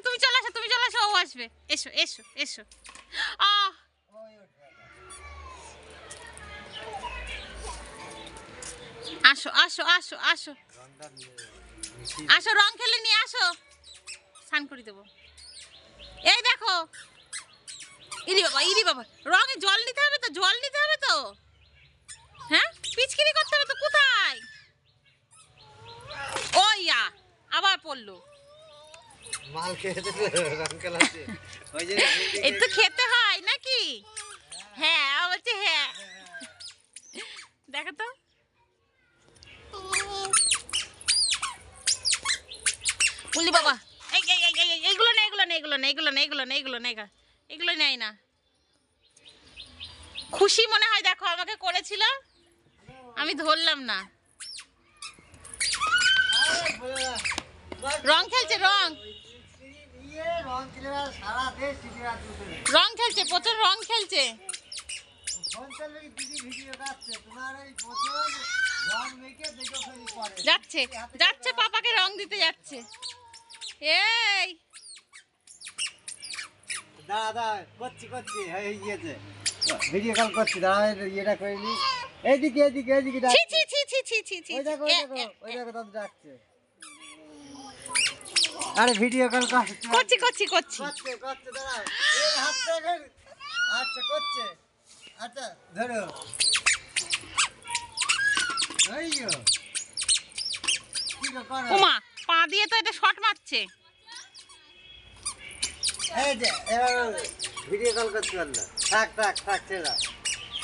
তুমি চলে আসো, তুমি চলে আসো, ও আসবে। এসো এসো এসো। আহ আসো আসো আসো আসো আসো, রং খেলে নিয়ে আসো, স্নান করে দেবো। এই দেখো, ইরি বাবা, রঙে জল নিতে হবে তো, জল নিতে হবে তো, হ্যাঁ পিচকিরি করতে হবে তো। কোথায় ওইয়া আবার পড়লো। মাল খেতে রং খেলাচ্ছে, ওই যে এই তো খেতে হয় নাকি? হ্যাঁ বলছে হ্যাঁ। দেখো তো, বলি বাবা, এইগুলো নেই, এগুলো নেই, এগুলো নেই, এগুলো নেই, এগুলো নেই, এগুলো নেই, এগুলো নেই না। খুশি মনে হয়, দেখো আমাকে করেছিল, আমি ধরলাম না। রং খেলছে, রং রং খেলছে, প্রচুর রং খেলছে। যাচ্ছে যাচ্ছে, পাপাকে রং দিতে যাচ্ছে। এই দাদা করছি করছি, এই গিয়েছে ভিডিও কল করছি, দাঁড়া ইয়েটা করে নি। এইদিকে এইদিকে এইদিকে ছি ছি ছি ছি ছি ছি ছি। ওই দেখো ওই দেখো ওই দেখো দাদু ডাকছে। আরে ভিডিও কল করছি করছি করছি। করছে করছে, দাঁড়াও এই হাতটা ধর। আচ্ছা করছে, আচ্ছা ধরো। এইও কি করো? ওমা, পা দিয়ে তো এটা শট মারছে। এই যে এবার ভিডিও কল করতে পারলো। থাক থাক থাক ছেড়ে দাও।